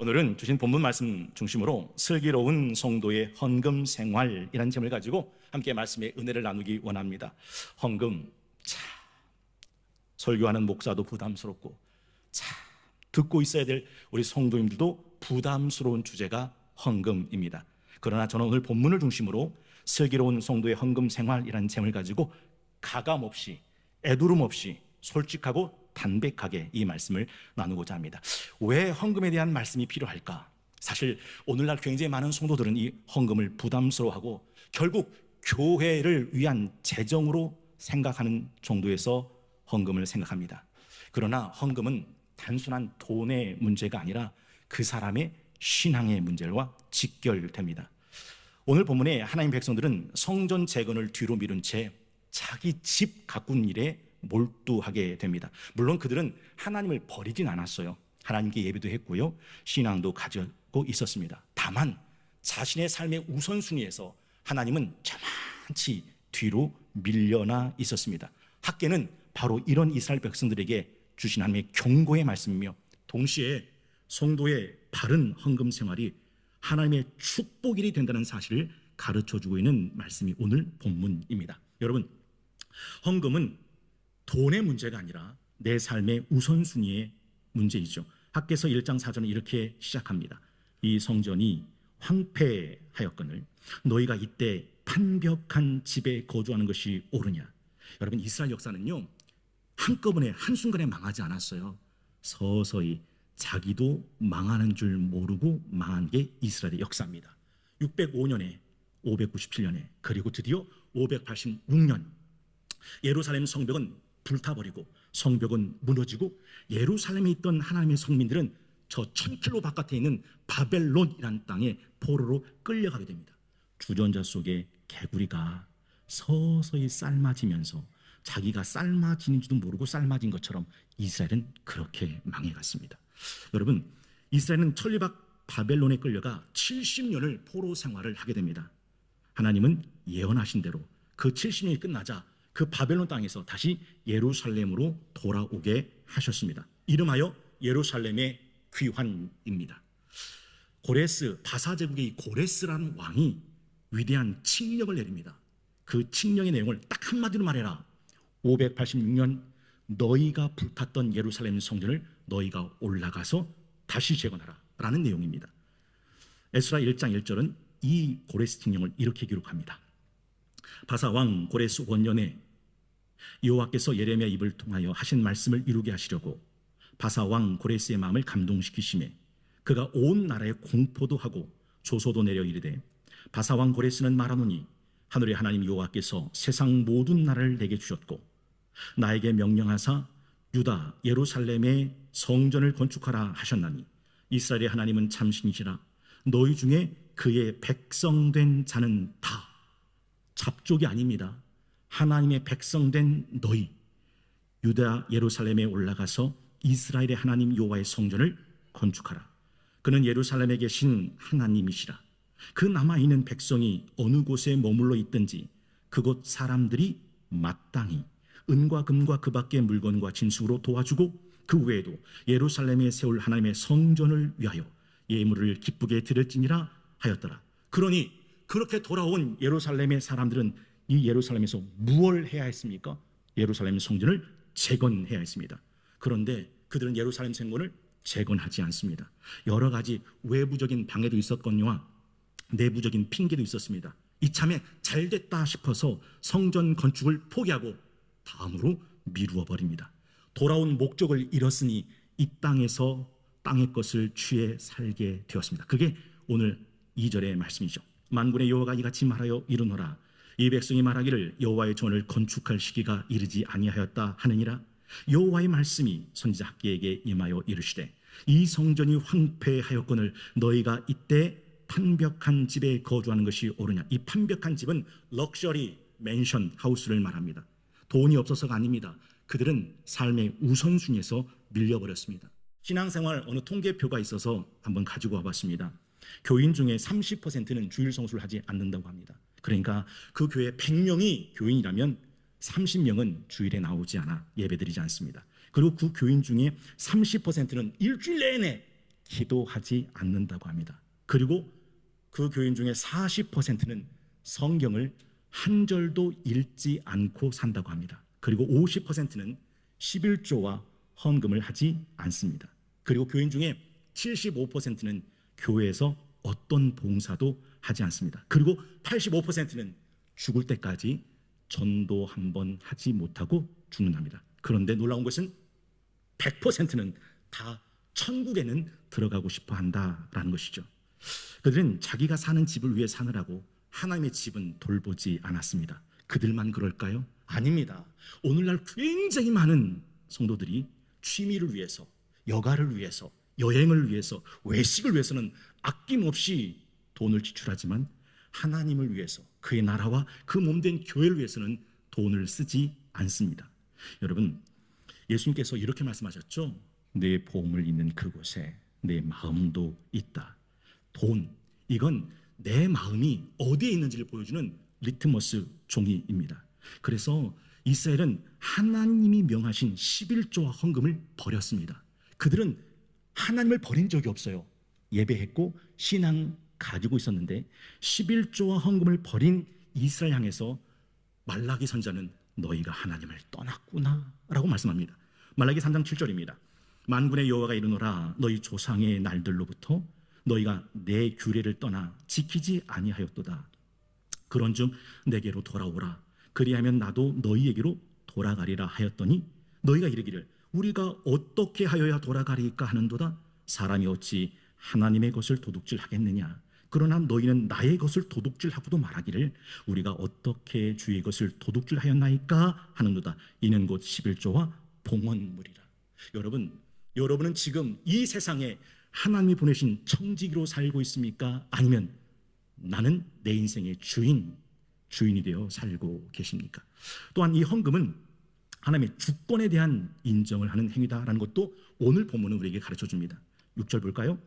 오늘은 주신 본문 말씀 중심으로 슬기로운 성도의 헌금 생활이라는 제목을 가지고 함께 말씀의 은혜를 나누기 원합니다. 헌금, 참 설교하는 목사도 부담스럽고 참 듣고 있어야 될 우리 성도님들도 부담스러운 주제가 헌금입니다. 그러나 저는 오늘 본문을 중심으로 슬기로운 성도의 헌금 생활이라는 제목을 가지고 가감 없이 애두름 없이 솔직하고 담백하게 이 말씀을 나누고자 합니다. 왜 헌금에 대한 말씀이 필요할까? 사실 오늘날 굉장히 많은 성도들은 이 헌금을 부담스러워하고 결국 교회를 위한 재정으로 생각하는 정도에서 헌금을 생각합니다. 그러나 헌금은 단순한 돈의 문제가 아니라 그 사람의 신앙의 문제와 직결됩니다. 오늘 본문에 하나님 백성들은 성전 재건을 뒤로 미룬 채 자기 집 가꾸는 일에 몰두하게 됩니다. 물론 그들은 하나님을 버리진 않았어요. 하나님께 예배도 했고요, 신앙도 가지고 있었습니다. 다만 자신의 삶의 우선순위에서 하나님은 저만치 뒤로 밀려나 있었습니다. 학계는 바로 이런 이스라엘 백성들에게 주신 하나님의 경고의 말씀이며 동시에 성도의 바른 헌금 생활이 하나님의 축복일이 된다는 사실을 가르쳐주고 있는 말씀이 오늘 본문입니다. 여러분, 헌금은 돈의 문제가 아니라 내 삶의 우선순위의 문제이죠. 학개서 1장 4절은 이렇게 시작합니다. 이 성전이 황폐하였거늘 너희가 이때 판벽한 집에 거주하는 것이 옳으냐. 여러분, 이스라엘 역사는요, 한꺼번에 한순간에 망하지 않았어요. 서서히 자기도 망하는 줄 모르고 망한 게 이스라엘의 역사입니다. 605년에 597년에 그리고 드디어 586년 예루살렘 성벽은 불타버리고 성벽은 무너지고 예루살렘에 있던 하나님의 성민들은 저 1000km 바깥에 있는 바벨론이라는 땅에 포로로 끌려가게 됩니다. 주전자 속에 개구리가 서서히 삶아지면서 자기가 삶아지는지도 모르고 삶아진 것처럼 이스라엘은 그렇게 망해갔습니다. 여러분, 이스라엘은 천리박 바벨론에 끌려가 70년을 포로 생활을 하게 됩니다. 하나님은 예언하신 대로 그 70년이 끝나자 그 바벨론 땅에서 다시 예루살렘으로 돌아오게 하셨습니다. 이름하여 예루살렘의 귀환입니다. 고레스, 바사 제국의 이 고레스라는 왕이 위대한 칙령을 내립니다. 그 칙령의 내용을 딱 한마디로 말해라. 586년 너희가 불탔던 예루살렘 성전을 너희가 올라가서 다시 재건하라 라는 내용입니다. 에스라 1장 1절은 이 고레스 칙령을 이렇게 기록합니다. 바사 왕 고레스 원년에 여호와께서 예레미야 입을 통하여 하신 말씀을 이루게 하시려고 바사 왕 고레스의 마음을 감동시키시매 그가 온 나라에 공포도 하고 조소도 내려 이르되 바사 왕 고레스는 말하노니 하늘의 하나님 여호와께서 세상 모든 나라를 내게 주셨고 나에게 명령하사 유다 예루살렘의 성전을 건축하라 하셨나니 이스라엘의 하나님은 참신이시라. 너희 중에 그의 백성된 자는 다 잡족이 아닙니다. 하나님의 백성된 너희 유다 예루살렘에 올라가서 이스라엘의 하나님 여호와의 성전을 건축하라. 그는 예루살렘에 계신 하나님이시라. 그 남아있는 백성이 어느 곳에 머물러 있든지 그곳 사람들이 마땅히 은과 금과 그 밖의 물건과 진수로 도와주고 그 외에도 예루살렘에 세울 하나님의 성전을 위하여 예물을 기쁘게 드릴지니라 하였더라. 그러니 그렇게 돌아온 예루살렘의 사람들은 이 예루살렘에서 무엇을 해야 했습니까? 예루살렘 성전을 재건해야 했습니다. 그런데 그들은 예루살렘 성전을 재건하지 않습니다. 여러 가지 외부적인 방해도 있었거니와 내부적인 핑계도 있었습니다. 이참에 잘됐다 싶어서 성전 건축을 포기하고 다음으로 미루어 버립니다. 돌아온 목적을 잃었으니 이 땅에서 땅의 것을 취해 살게 되었습니다. 그게 오늘 2절의 말씀이죠. 만군의 여호와가 이같이 말하여 이르노라. 이 백성이 말하기를 여호와의 전을 건축할 시기가 이르지 아니하였다 하느니라. 여호와의 말씀이 선지자 학기에게 임하여 이르시되 이 성전이 황폐하였거늘 너희가 이때 판벽한 집에 거주하는 것이 옳으냐. 이 판벽한 집은 럭셔리 맨션 하우스를 말합니다. 돈이 없어서가 아닙니다. 그들은 삶의 우선순위에서 밀려버렸습니다. 신앙생활 어느 통계표가 있어서 한번 가지고 와봤습니다. 교인 중에 30%는 주일 성수를 하지 않는다고 합니다. 그러니까 그 교회 100명이 교인이라면 30명은 주일에 나오지 않아 예배드리지 않습니다. 그리고 그 교인 중에 30%는 일주일 내내 기도하지 않는다고 합니다. 그리고 그 교인 중에 40%는 성경을 한 절도 읽지 않고 산다고 합니다. 그리고 50%는 11조와 헌금을 하지 않습니다. 그리고 교인 중에 75%는 교회에서 어떤 봉사도 하지 않습니다. 그리고 85%는 죽을 때까지 전도 한 번 하지 못하고 죽는답니다. 그런데 놀라운 것은 100%는 다 천국에는 들어가고 싶어 한다라는 것이죠. 그들은 자기가 사는 집을 위해 사느라고 하나님의 집은 돌보지 않았습니다. 그들만 그럴까요? 아닙니다. 오늘날 굉장히 많은 성도들이 취미를 위해서, 여가를 위해서, 여행을 위해서, 외식을 위해서는 아낌없이 돈을 지출하지만 하나님을 위해서, 그의 나라와 그 몸된 교회를 위해서는 돈을 쓰지 않습니다. 여러분, 예수님께서 이렇게 말씀하셨죠. 내 보험을 잇는 그곳에 내 마음도 있다. 돈, 이건 내 마음이 어디에 있는지를 보여주는 리트머스 종이입니다. 그래서 이스라엘은 하나님이 명하신 11조와 헌금을 버렸습니다. 그들은 하나님을 버린 적이 없어요. 예배했고 신앙 가지고 있었는데 11조와 헌금을 버린 이스라엘 향해서 말라기 선지자는 너희가 하나님을 떠났구나 라고 말씀합니다. 말라기 3장 7절입니다. 만군의 여호와가 이르노라 너희 조상의 날들로부터 너희가 내 규례를 떠나 지키지 아니하였도다. 그런즉 내게로 돌아오라. 그리하면 나도 너희에게로 돌아가리라 하였더니 너희가 이르기를 우리가 어떻게 하여야 돌아가리까 하는도다. 사람이 어찌 하나님의 것을 도둑질하겠느냐. 그러나 너희는 나의 것을 도둑질하고도 말하기를 우리가 어떻게 주의 것을 도둑질하였나이까 하는도다. 이는 곧 11조와 봉헌물이라. 여러분은 지금 이 세상에 하나님이 보내신 청지기로 살고 있습니까? 아니면 나는 내 인생의 주인이 되어 살고 계십니까? 또한 이 헌금은 하나님의 주권에 대한 인정을 하는 행위다라는 것도 오늘 본문은 우리에게 가르쳐 줍니다. 6절 볼까요?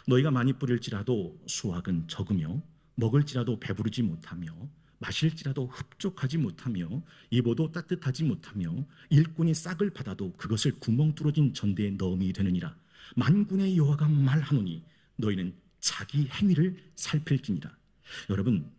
너희가 많이 뿌릴지라도 수확은 적으며 먹을지라도 배부르지 못하며 마실지라도 흡족하지 못하며 입어도 따뜻하지 못하며 일꾼이 싹을 받아도 그것을 구멍 뚫어진 전대에 넣음이 되느니라. 만군의 여호와가 말하노니 너희는 자기 행위를 살필지니라. 여러분,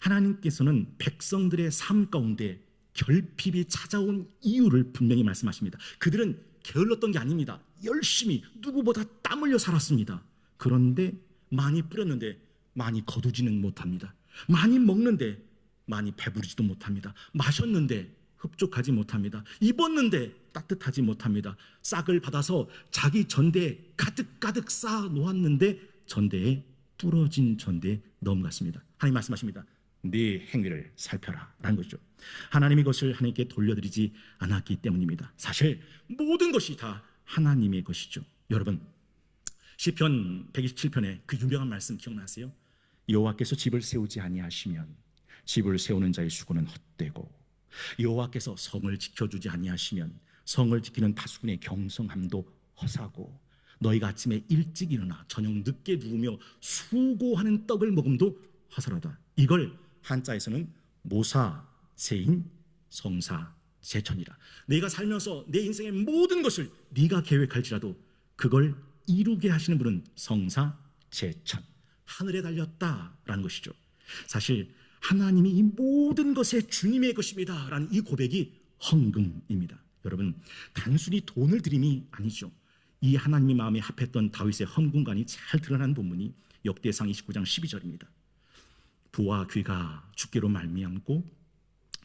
하나님께서는 백성들의 삶 가운데 결핍이 찾아온 이유를 분명히 말씀하십니다. 그들은 게을렀던 게 아닙니다. 열심히 누구보다 땀 흘려 살았습니다. 그런데 많이 뿌렸는데 많이 거두지는 못합니다. 많이 먹는데 많이 배부르지도 못합니다. 마셨는데 흡족하지 못합니다. 입었는데 따뜻하지 못합니다. 싹을 받아서 자기 전대에 가득가득 쌓아 놓았는데 전대에 뚫어진 전대에 넘어갔습니다. 하나님 말씀하십니다. 네 행위를 살펴라 라는 거죠. 하나님이 것을 하나님께 돌려드리지 않았기 때문입니다. 사실 모든 것이 다 하나님의 것이죠. 여러분, 시편 127편에 그 유명한 말씀 기억나세요? 여호와께서 집을 세우지 아니하시면 집을 세우는 자의 수고는 헛되고 여호와께서 성을 지켜주지 아니하시면 성을 지키는 다수군의 경성함도 허사고 너희가 아침에 일찍 일어나 저녁 늦게 누우며 수고하는 떡을 먹음도 허사로다. 이걸 한자에서는 모사, 세인, 성사, 제천이라. 내가 살면서 내 인생의 모든 것을 네가 계획할지라도 그걸 이루게 하시는 분은 성사, 제천, 하늘에 달렸다라는 것이죠. 사실 하나님이 이 모든 것의 주님의 것입니다 라는 이 고백이 헌금입니다. 여러분, 단순히 돈을 드림이 아니죠. 이 하나님의 마음에 합했던 다윗의 헌금관이 잘 드러난 본문이 역대상 29장 12절입니다. 부와 귀가 주께로 말미암고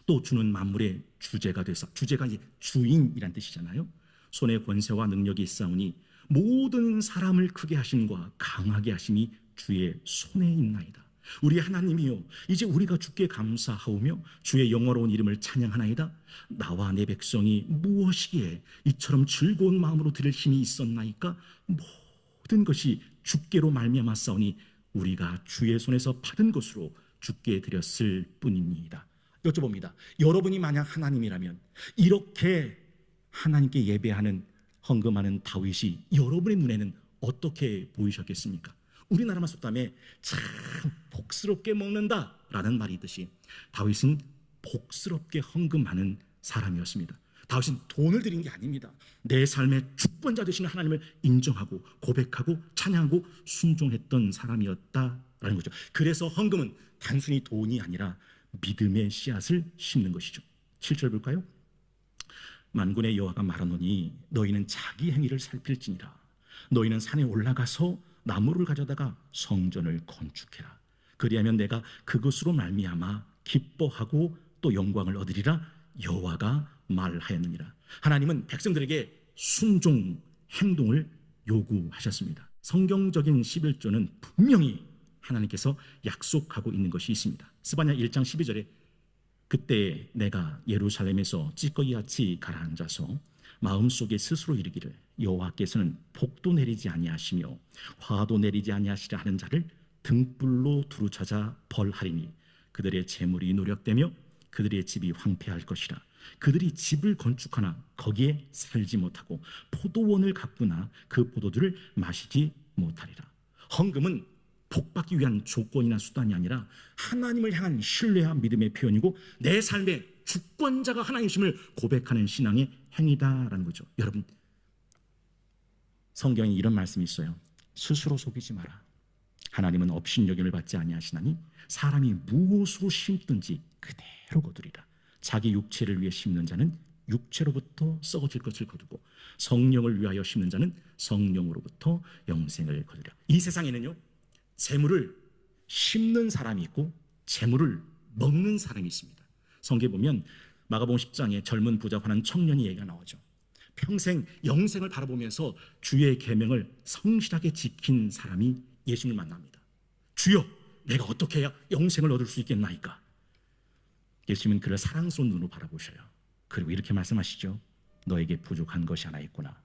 또 주는 만물의 주제가 되사, 주제가 이제 주인이란 뜻이잖아요. 손에 권세와 능력이 있사오니 모든 사람을 크게 하심과 강하게 하심이 주의 손에 있나이다. 우리 하나님이요, 이제 우리가 주께 감사하오며 주의 영화로운 이름을 찬양하나이다. 나와 내 백성이 무엇이기에 이처럼 즐거운 마음으로 드릴 힘이 있었나이까. 모든 것이 주께로 말미암았사오니 우리가 주의 손에서 받은 것으로 주께 드렸을 뿐입니다. 여쭤봅니다. 여러분이 만약 하나님이라면 이렇게 하나님께 예배하는 헌금하는 다윗이 여러분의 눈에는 어떻게 보이셨겠습니까? 우리나라 말속담에 참 복스럽게 먹는다라는 말이 있듯이 다윗은 복스럽게 헌금하는 사람이었습니다. 다윗은 돈을 드린 게 아닙니다. 내 삶의 주권자 되시는 하나님을 인정하고 고백하고 찬양하고 순종했던 사람이었다라는 거죠. 그래서 헌금은 단순히 돈이 아니라 믿음의 씨앗을 심는 것이죠. 7절 볼까요? 만군의 여호와가 말하노니 너희는 자기 행위를 살필지니라. 너희는 산에 올라가서 나무를 가져다가 성전을 건축해라. 그리하면 내가 그것으로 말미암아 기뻐하고 또 영광을 얻으리라. 여호와가 말하였느니라. 하나님은 백성들에게 순종 행동을 요구하셨습니다. 성경적인 11조는 분명히 하나님께서 약속하고 있는 것이 있습니다. 스바냐 1장 12절에 그때 내가 예루살렘에서 찌꺼기같이 가라앉아서 마음속에 스스로 이르기를 여호와께서는 복도 내리지 아니하시며 화도 내리지 아니하시려 하는 자를 등불로 두루 찾아 벌하리니 그들의 재물이 누력되며 그들의 집이 황폐할 것이라. 그들이 집을 건축하나 거기에 살지 못하고 포도원을 가꾸나 그 포도주를 마시지 못하리라. 헌금은 복받기 위한 조건이나 수단이 아니라 하나님을 향한 신뢰와 믿음의 표현이고 내 삶의 주권자가 하나님이심을 고백하는 신앙의 행위다라는 거죠. 여러분, 성경에 이런 말씀이 있어요. 스스로 속이지 마라. 하나님은 업신여김을 받지 아니하시나니 사람이 무엇으로 심든지 그대로 거두리라. 자기 육체를 위해 심는 자는 육체로부터 썩어질 것을 거두고 성령을 위하여 심는 자는 성령으로부터 영생을 거두리라. 이 세상에는요, 재물을 심는 사람이 있고 재물을 먹는 사람이 있습니다. 성경에 보면 마가복음 10장에 젊은 부자 화난 청년이 얘기가 나오죠. 평생 영생을 바라보면서 주의 계명을 성실하게 지킨 사람이 예수님을 만납니다. 주여, 내가 어떻게 해야 영생을 얻을 수 있겠나이까? 예수님은 그를 사랑스러운 눈으로 바라보셔요. 그리고 이렇게 말씀하시죠. 너에게 부족한 것이 하나 있구나.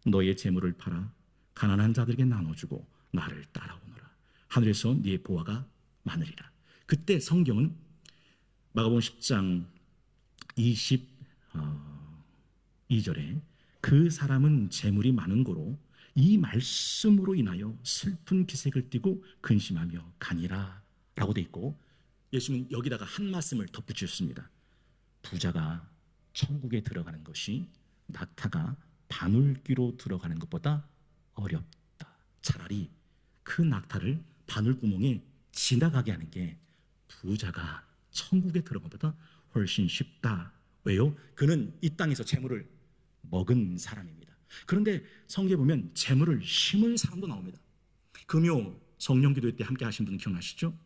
너의 재물을 팔아 가난한 자들에게 나눠주고 나를 따라오너라. 하늘에서 네의 보화가 많으리라. 그때 성경은 마가복음 10장 22절에 그 사람은 재물이 많은 고로 이 말씀으로 인하여 슬픈 기색을 띠고 근심하며 가니라 라고 돼 있고, 예수님은 여기다가 한 말씀을 덧붙이셨습니다. 부자가 천국에 들어가는 것이 낙타가 바늘귀로 들어가는 것보다 어렵다. 차라리 그 낙타를 바늘구멍에 지나가게 하는 게 부자가 천국에 들어가는 것보다 훨씬 쉽다. 왜요? 그는 이 땅에서 재물을 먹은 사람입니다. 그런데 성경에 보면 재물을 심은 사람도 나옵니다. 금요 성령기도 때 함께 하신 분 기억나시죠?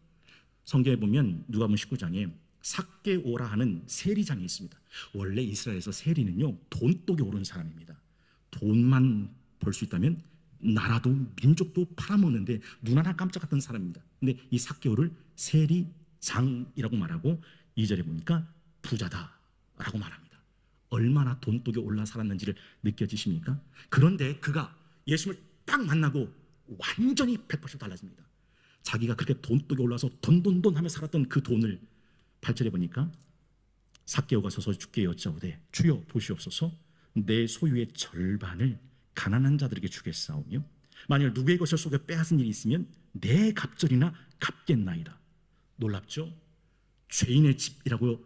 성경에 보면 누가복음 19장에 삭개오라 하는 세리장이 있습니다. 원래 이스라엘에서 세리는요, 돈독에 오른 사람입니다. 돈만 벌 수 있다면 나라도 민족도 팔아먹는데 눈 하나 깜짝했던 사람입니다. 근데 이 삭개오를 세리장이라고 말하고 2절에 보니까 부자다라고 말합니다. 얼마나 돈독에 올라 살았는지를 느껴지십니까? 그런데 그가 예수님을 딱 만나고 완전히 180도 달라집니다. 자기가 그렇게 돈독에 올라서 돈 하며 살았던 그 돈을 8절에 보니까 삭개오가 서서 주께 여짜오되 주여 보시옵소서, 내 소유의 절반을 가난한 자들에게 주겠사오며 만일 누구의 것을 속여 빼앗은 일이 있으면 내 갑절이나 갚겠나이다. 놀랍죠? 죄인의 집이라고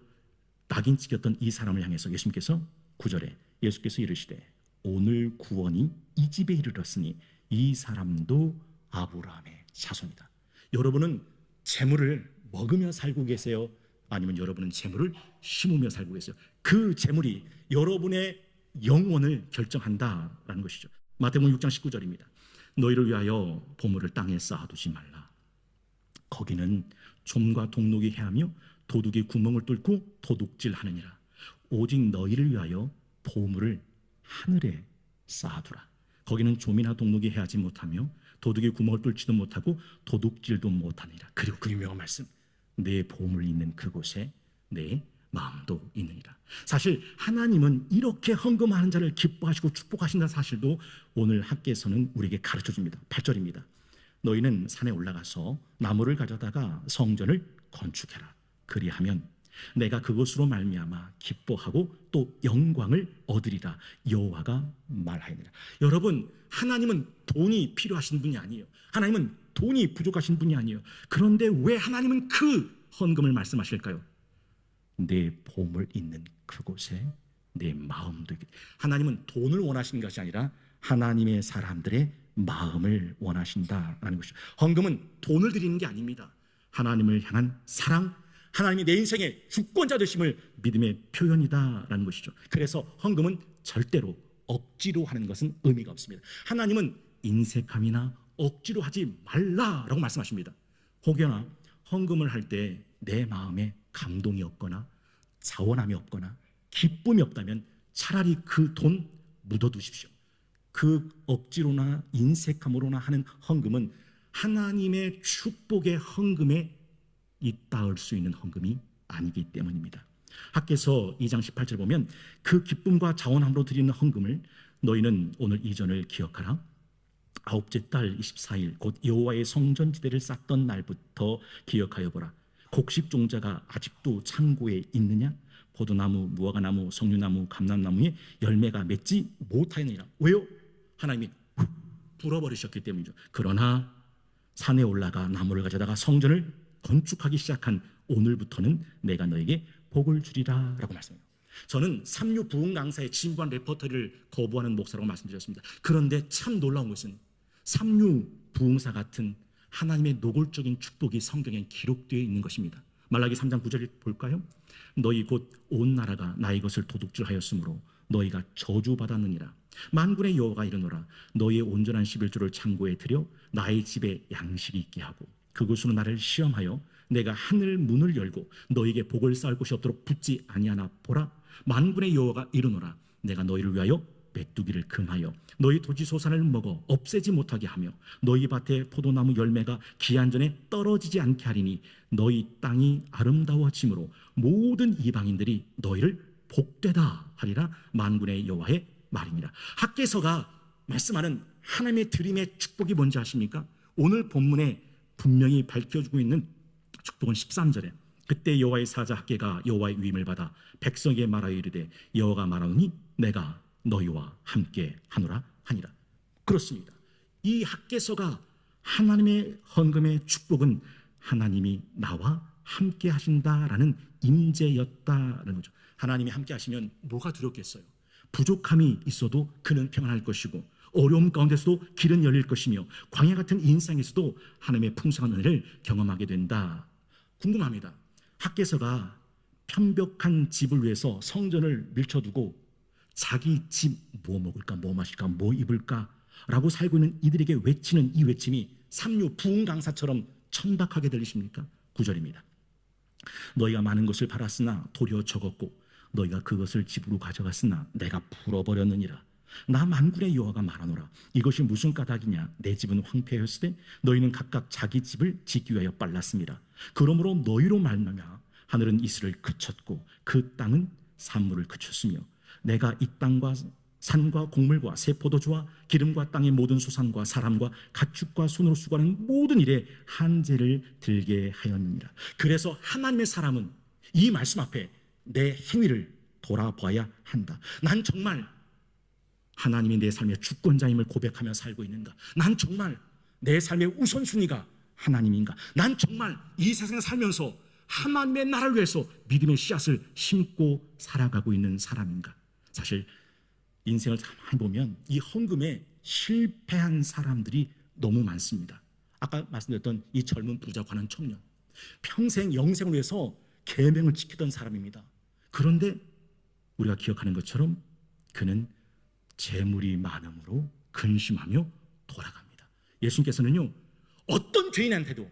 낙인 찍혔던 이 사람을 향해서 예수님께서 9절에 예수께서 이르시되 오늘 구원이 이 집에 이르렀으니 이 사람도 아브라함의 자손이다. 여러분은 재물을 먹으며 살고 계세요? 아니면 여러분은 재물을 심으며 살고 계세요? 그 재물이 여러분의 영혼을 결정한다라는 것이죠. 마태복음 6장 19절입니다. 너희를 위하여 보물을 땅에 쌓아두지 말라. 거기는 좀과 동록이 해하며 도둑이 구멍을 뚫고 도둑질하느니라. 오직 너희를 위하여 보물을 하늘에 쌓아두라. 거기는 좀이나 동록이 해하지 못하며 도둑이 구멍을 뚫지도 못하고 도둑질도 못하느니라. 그리고 그 유명한 말씀, 내 보물이 있는 그곳에 내 마음도 있느니라. 사실 하나님은 이렇게 헌금하는 자를 기뻐하시고 축복하신다는 사실도 오늘 학계에서는 우리에게 가르쳐줍니다. 8절입니다. 너희는 산에 올라가서 나무를 가져다가 성전을 건축해라. 그리하면 내가 그것으로 말미암아 기뻐하고 또 영광을 얻으리라. 여호와가 말하느니라. 여러분, 하나님은 돈이 필요하신 분이 아니에요. 하나님은 돈이 부족하신 분이 아니에요. 그런데 왜 하나님은 그 헌금을 말씀하실까요? 내 보물 있는 그곳에 내 마음도 있게. 하나님은 돈을 원하시는 것이 아니라 하나님의 사람들의 마음을 원하신다라는 것이죠. 헌금은 돈을 드리는 게 아닙니다. 하나님을 향한 사랑, 하나님이 내 인생의 주권자 되심을 믿음의 표현이다라는 것이죠. 그래서 헌금은 절대로 억지로 하는 것은 의미가 없습니다. 하나님은 인색함이나 억지로 하지 말라라고 말씀하십니다. 혹여나 헌금을 할 때 내 마음에 감동이 없거나 자원함이 없거나 기쁨이 없다면 차라리 그 돈 묻어두십시오. 그 억지로나 인색함으로나 하는 헌금은 하나님의 축복의 헌금에 잇닿을 수 있는 헌금이 아니기 때문입니다. 학개서 2장 18절 보면 그 기쁨과 자원함으로 드리는 헌금을 너희는 오늘 이전을 기억하라. 아홉째 달 24일 곧 여호와의 성전지대를 쌓던 날부터 기억하여 보라. 곡식 종자가 아직도 창고에 있느냐? 포도나무, 무화과나무, 석류나무, 감람나무에 열매가 맺지 못하였느니라. 왜요? 하나님이 불어버리셨기 때문이죠. 그러나 산에 올라가 나무를 가져다가 성전을 건축하기 시작한 오늘부터는 내가 너에게 복을 주리라 라고 말씀해요. 저는 삼류 부흥 강사의 진부한 레퍼토리를 거부하는 목사라고 말씀드렸습니다. 그런데 참 놀라운 것은 삼류 부흥사 같은 하나님의 노골적인 축복이 성경에 기록되어 있는 것입니다. 말라기 3장 9절을 볼까요? 너희 곧 온 나라가 나의 것을 도둑질하였으므로 너희가 저주받았느니라. 만군의 여호와가 이르노라. 너희의 온전한 11조를 창고에 들여 나의 집에 양식이 있게 하고 그곳으로 나를 시험하여 내가 하늘 문을 열고 너희에게 복을 쌓을 곳이 없도록 붙지 아니하나 보라. 만군의 여호와가 이르노라. 내가 너희를 위하여 메뚜기를 금하여 너희 토지 소산을 먹어 없애지 못하게 하며 너희 밭에 포도나무 열매가 기한 전에 떨어지지 않게 하리니 너희 땅이 아름다워짐으로 모든 이방인들이 너희를 복되다 하리라. 만군의 여호와의 말입니다. 학개서가 말씀하는 하나님의 드림의 축복이 뭔지 아십니까? 오늘 본문에 분명히 밝혀주고 있는 축복은 13절에 그때 여호와의 사자 학개가 여호와의 위임을 받아 백성에게 말하여 이르되 여호와가 말하노니 내가 너희와 함께 하노라 하니라. 그렇습니다. 이 학개서가 하나님의 헌금의 축복은 하나님이 나와 함께 하신다라는 임재였다라는 거죠. 하나님이 함께 하시면 뭐가 두렵겠어요? 부족함이 있어도 그는 평안할 것이고 어려움 가운데서도 길은 열릴 것이며 광야 같은 인생에서도 하나님의 풍성한 은혜를 경험하게 된다. 궁금합니다. 학개서가 편벽한 집을 위해서 성전을 밀쳐두고 자기 집 뭐 먹을까 뭐 마실까 뭐 입을까 라고 살고 있는 이들에게 외치는 이 외침이 삼류 부흥 강사처럼 천박하게 들리십니까? 9절입니다. 너희가 많은 것을 팔았으나 도리어 적었고 너희가 그것을 집으로 가져갔으나 내가 풀어버렸느니라. 나 만군의 여호와가 말하노라. 이것이 무슨 까닭이냐? 내 집은 황폐하였을 때 너희는 각각 자기 집을 짓기 위하여 빨랐습니다. 그러므로 너희로 말미암아 하늘은 이슬을 그쳤고 그 땅은 산물을 그쳤으며 내가 이 땅과 산과 곡물과 새 포도주와 기름과 땅의 모든 소산과 사람과 가축과 손으로 수고하는 모든 일에 한재를 들게 하였느니라. 그래서 하나님의 사람은 이 말씀 앞에 내 행위를 돌아봐야 한다. 난 정말 하나님이 내 삶의 주권자임을 고백하며 살고 있는가? 난 정말 내 삶의 우선순위가 하나님인가? 난 정말 이 세상에 살면서 하나님의 나라를 위해서 믿음의 씨앗을 심고 살아가고 있는 사람인가? 사실 인생을 가만히 보면 이 헌금에 실패한 사람들이 너무 많습니다. 아까 말씀드렸던 이 젊은 부자 관한 청년, 평생 영생을 위해서 계명을 지키던 사람입니다. 그런데 우리가 기억하는 것처럼 그는 재물이 많음으로 근심하며 돌아갑니다. 예수님께서는요, 어떤 죄인한테도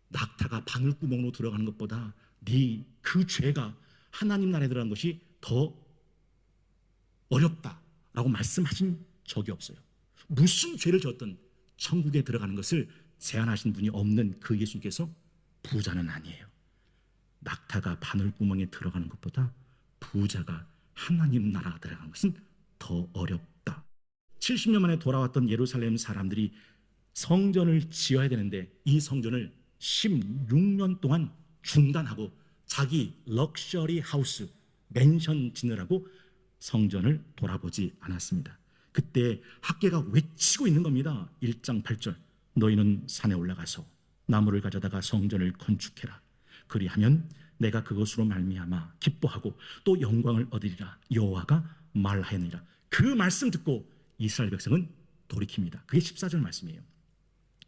낙타가 바늘구멍으로 들어가는 것보다 네 그 죄가 하나님 나라에 들어가는 것이 더 어렵다라고 말씀하신 적이 없어요. 무슨 죄를 졌든 천국에 들어가는 것을 제한하신 분이 없는 그 예수님께서 부자는 아니에요. 낙타가 바늘구멍에 들어가는 것보다 부자가 하나님 나라에 들어가는 것은 더 어렵다. 70년 만에 돌아왔던 예루살렘 사람들이 성전을 지어야 되는데 이 성전을 16년 동안 중단하고 자기 럭셔리 하우스, 맨션 지느라고 성전을 돌아보지 않았습니다. 그때 학개가 외치고 있는 겁니다. 1장 8절 너희는 산에 올라가서 나무를 가져다가 성전을 건축해라. 그리하면 내가 그것으로 말미암아 기뻐하고 또 영광을 얻으리라 여호와가 말하였느니라. 그 말씀 듣고 이스라엘 백성은 돌이킵니다. 그게 14절 말씀이에요.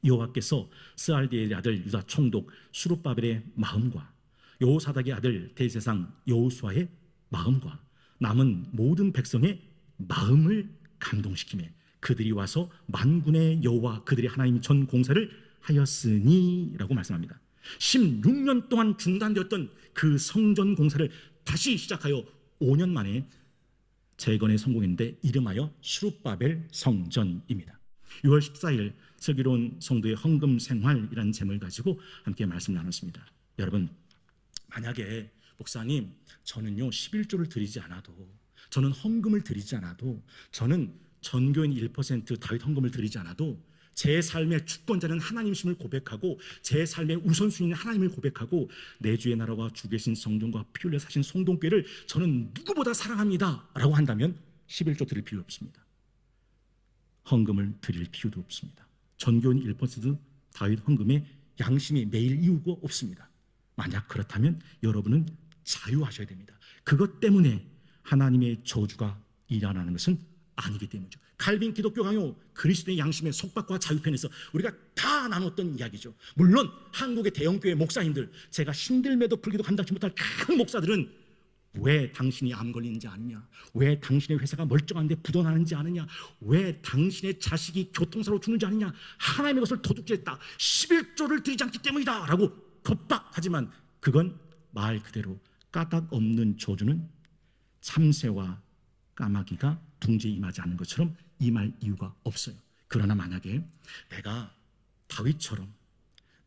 여호와께서 스알디엘의 아들 유다 총독 수룹바벨의 마음과 여호사닥의 아들 대제사장 여호수아의 마음과 남은 모든 백성의 마음을 감동시키며 그들이 와서 만군의 여호와 그들의 하나님 전 공사를 하였으니라고 말씀합니다. 16년 동안 중단되었던 그 성전 공사를 다시 시작하여 5년 만에 재건에 성공했는데 이름하여 수룹바벨 성전입니다. 6월 14일 슬기로운 성도의 헌금 생활이라는 제목을 가지고 함께 말씀 나눴습니다. 여러분, 만약에 목사님 저는요 11조를 드리지 않아도, 저는 헌금을 드리지 않아도, 저는 전교인 1% 다윗 헌금을 드리지 않아도 제 삶의 주권자는 하나님이심을 고백하고 제 삶의 우선순위는 하나님을 고백하고 내 주의 나라와 주 계신 성전과 피 흘려 사신 성동교회를 저는 누구보다 사랑합니다 라고 한다면 11조 드릴 필요 없습니다. 헌금을 드릴 필요도 없습니다. 전교인 1% 다윗 헌금에 양심이 매일 이유가 없습니다. 만약 그렇다면 여러분은 자유하셔야 됩니다. 그것 때문에 하나님의 저주가 일어나는 것은 아니기 때문이죠. 칼빈 기독교 강요 그리스도의 양심의 속박과 자유편에서 우리가 다 나눴던 이야기죠. 물론 한국의 대형교회 목사님들, 제가 힘들매도 불기도 감당치 못할 큰 목사들은 왜 당신이 암 걸리는지 아느냐, 왜 당신의 회사가 멀쩡한데 부도나는지 아느냐, 왜 당신의 자식이 교통사로 죽는지 아느냐, 하나님의 것을 도둑질했다, 11조를 드리지 않기 때문이다 라고 겁박하지만 그건 말 그대로 까닭 없는 저주는 참새와 까마귀가 둥지에 임하지 않는 것처럼 임할 이유가 없어요. 그러나 만약에 내가 다윗처럼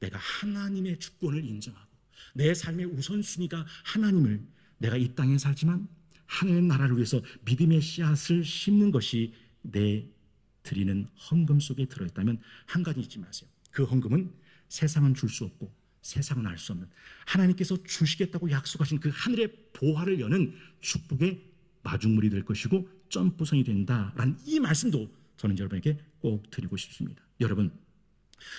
내가 하나님의 주권을 인정하고 내 삶의 우선순위가 하나님을, 내가 이 땅에 살지만 하늘의 나라를 위해서 믿음의 씨앗을 심는 것이 내 드리는 헌금 속에 들어있다면 한 가지 잊지 마세요. 그 헌금은 세상은 줄 수 없고 세상은 알 수 없는 하나님께서 주시겠다고 약속하신 그 하늘의 보화를 여는 축복의 마중물이 될 것이고 점프선이 된다라는 이 말씀도 저는 여러분에게 꼭 드리고 싶습니다. 여러분,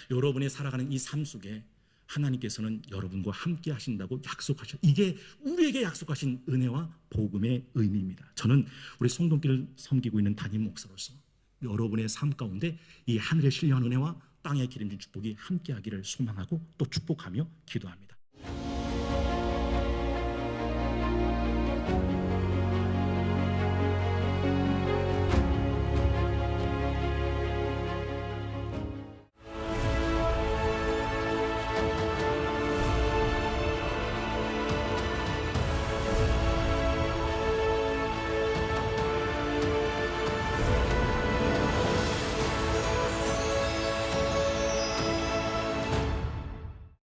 여러분의 살아가는 이 삶 속에 하나님께서는 여러분과 함께 하신다고 약속하셨어요. 이게 우리에게 약속하신 은혜와 복음의 의미입니다. 저는 우리 성동교를 섬기고 있는 담임 목사로서 여러분의 삶 가운데 이 하늘의 신령한 은혜와 땅에 기름진 축복이 함께하기를 소망하고 또 축복하며 기도합니다.